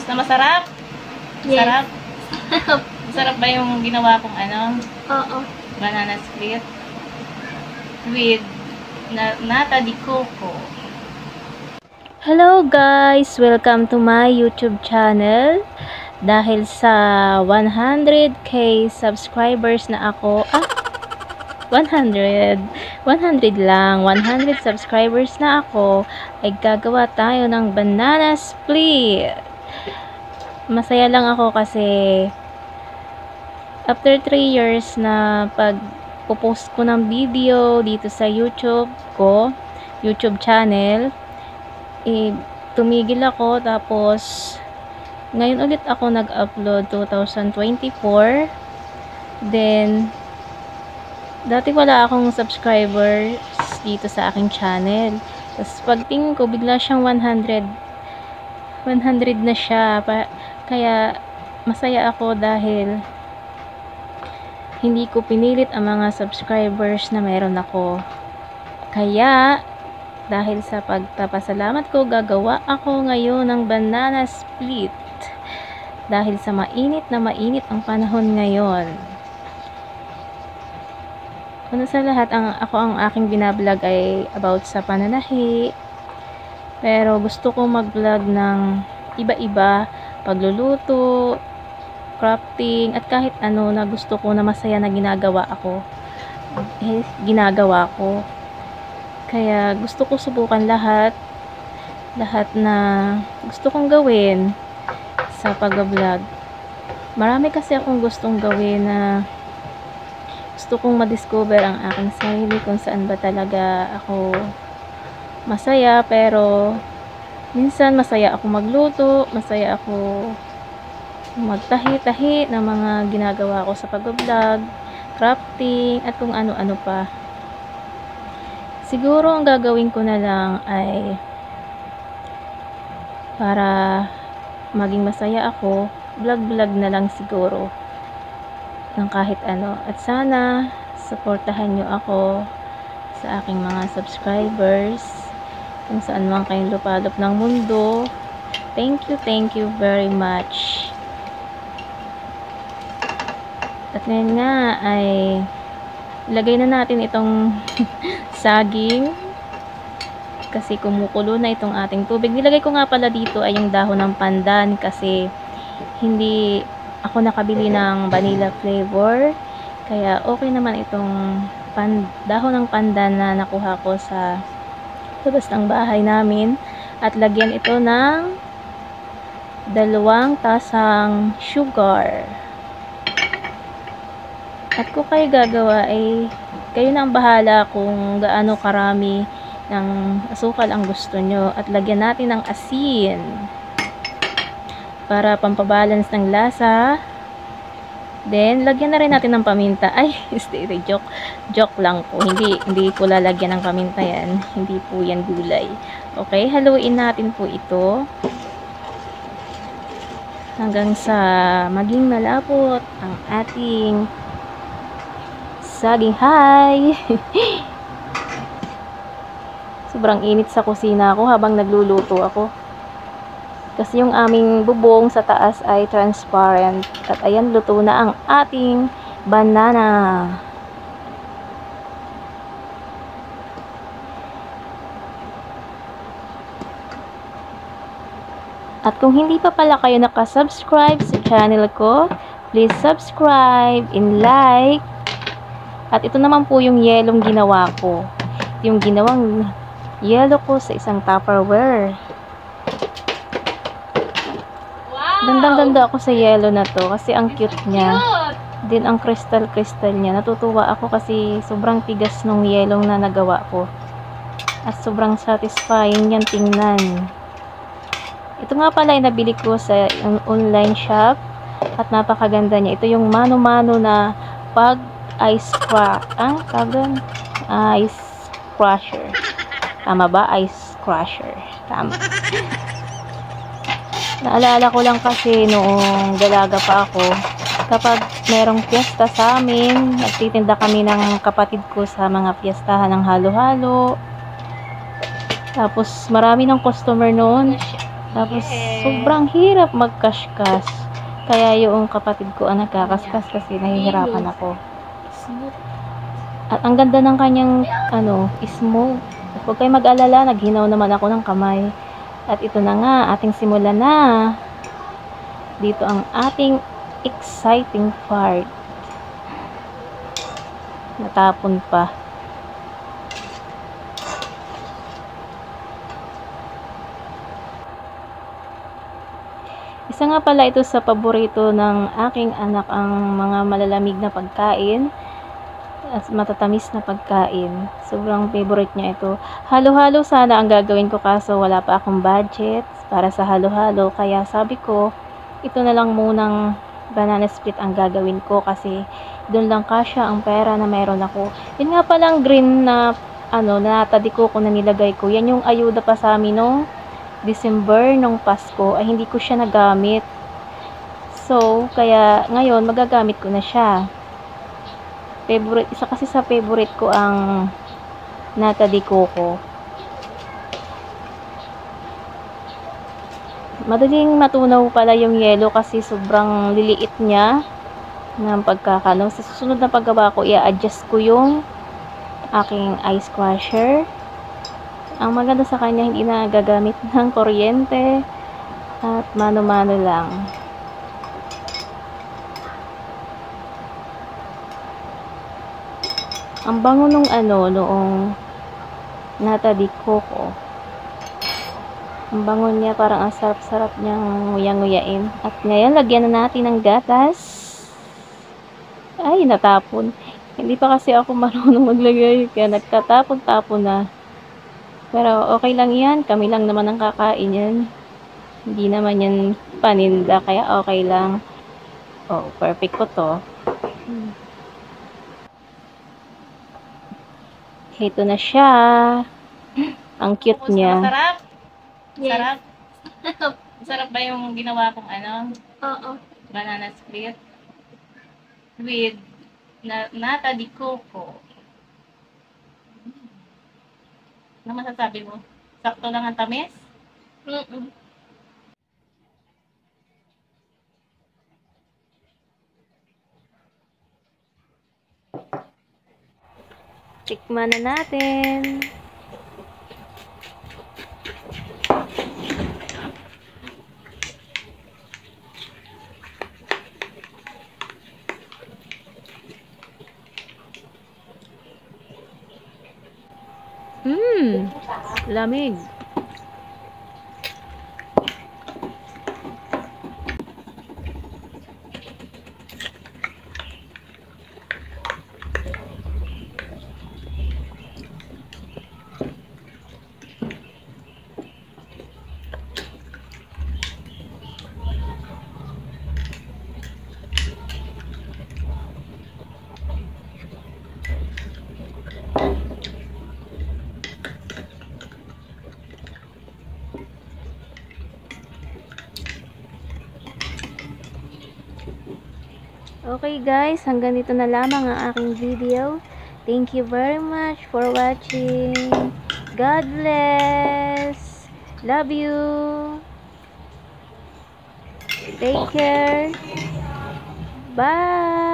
Kamusta? Masarap? Yes. Sarap? Masarap ba yung ginawa kong Oo. banana split? With nata di coco. Hello guys! Welcome to my YouTube channel. Dahil sa 100k subscribers na ako, 100 lang, 100 subscribers na ako, ay gagawa tayo ng banana split. Masaya lang ako kasi after 3 years na pag-post ko ng video dito sa YouTube channel, tumigil ako, tapos ngayon ulit ako nag-upload 2024. Then dati wala akong subscribers dito sa aking channel, tapos pagtingin ko bigla siyang 100 na siya. Kaya masaya ako dahil hindi ko pinilit ang mga subscribers na meron ako. Kaya dahil sa pagpapasalamat ko, gagawa ako ngayon ng banana split. Dahil sa mainit na mainit ang panahon ngayon. Una sa lahat, ang aking binablog ay about sa pananahi. Pero gusto ko mag-vlog ng iba-iba, pagluluto, crafting, at kahit ano na gusto ko na masaya na ginagawa ko. Kaya gusto ko subukan lahat na gusto kong gawin sa pag-vlog. Marami kasi akong gustong gawin na gusto kong ma-discover ang aking sarili, kung saan ba talaga ako masaya. Pero minsan masaya ako magluto, masaya ako magtahi-tahi ng mga ginagawa ko sa pag-vlog, crafting, at kung ano-ano pa. Siguro ang gagawin ko na lang ay para maging masaya ako, vlog na lang siguro ng kahit ano. At sana suportahan nyo ako sa aking mga subscribers kung saan man kayong lupalop ng mundo. Thank you very much. At ngayon nga ay ilagay na natin itong saging kasi kumukulo na itong ating tubig. Nilagay ko nga pala dito ay yung dahon ng pandan kasi hindi ako nakabili ng vanilla flavor. Kaya okay naman itong dahon ng pandan na nakuha ko sa labas ng bahay namin. At lagyan ito ng 2 tasang sugar. At kung kayo gagawa ay kayo na ang bahala kung gaano karami ng asukal ang gusto nyo. At lagyan natin ng asin para pampabalance ng lasa. Then lagyan na rin natin ng paminta. Ay, joke lang po. Hindi ko lalagyan ng paminta yan. Hindi po yan gulay. Okay, haluin natin po ito hanggang sa maging malapot ang ating saging. Hi! Sobrang init sa kusina ako habang nagluluto ako. Kasi yung aming bubong sa taas ay transparent. At ayan, luto na ang ating banana. At kung hindi pa pala kayo nakasubscribe sa channel ko, please subscribe and like. At ito naman po yung yelong ginawa ko. Yung ginawang yellow ko sa isang Tupperware. Wow! Gandang-ganda ako sa yellow na to kasi ang cute niya. Din ang crystal niya. Natutuwa ako kasi sobrang tigas nung yellow na nagawa ko. At sobrang satisfying yan tingnan. Ito nga pala ay nabili ko sa online shop. At napakaganda niya. Ito yung mano-mano na ice crusher. Tama ba? Ice crusher. Tama. Naalala ko lang kasi noong dalaga pa ako, kapag merong piyesta sa amin, nagtitinda kami ng kapatid ko sa mga piyestahan ng halo-halo. Tapos marami ng customer noon. Tapos, Yes. sobrang hirap magkaskas. Kaya yung kapatid ko ang nagkakaskas kasi nahihirapan ako. Smooth. At ang ganda ng kanyang, smooth. Huwag kayo mag-alala, naghinaw naman ako ng kamay. At ito na nga, ating simulan na. Dito ang ating exciting part. Natapon pa. Isa nga pala ito sa paborito ng aking anak, ang mga malalamig na pagkain at matatamis na pagkain. Sobrang favorite niya ito. Halo-halo sana ang gagawin ko kaso wala pa akong budget para sa halo-halo. Kaya sabi ko, ito na lang munang banana split ang gagawin ko kasi doon lang kasya ang pera na meron ako. Yun nga palang green na natadiko ko na nilagay ko. Yan yung ayuda pa sa amin no December nung Pasko ay hindi ko siya nagamit. So, kaya ngayon magagamit ko na siya. Isa kasi sa favorite ko ang nata de coco. Madaling matunaw pala yung yelo kasi sobrang liliit niya ng pagkakano. Sa susunod na paggawa ko, i-adjust ko yung aking ice crusher. Ang maganda sa kanya, hindi na gagamit ng kuryente at mano-mano lang. Ang bango nung noong nata de coco. Ang bango niya, parang ang sarap-sarap niyang nguyang-nguyain. At ngayon, lagyan na natin ng gatas. Ay, natapon. Hindi pa kasi ako marunong maglagay, kaya nagtatapon-tapon na. Pero okay lang yan. Kami lang naman ang kakain yan. Hindi naman yan paninda. Kaya okay lang. Oh, perfect ko to. Ito na siya. Ang cute Kumusta? niya. Masarap? Yes. Sarap? Sarap ba yung ginawa kong Oo. banana split? With nata de coco. Ano masasabi mo? Sakto lang ang tamis? Tikman na natin. Lamig. Okay guys, hanggang dito na lamang ang aking video. Thank you very much for watching. God bless. Love you. Take care. Bye.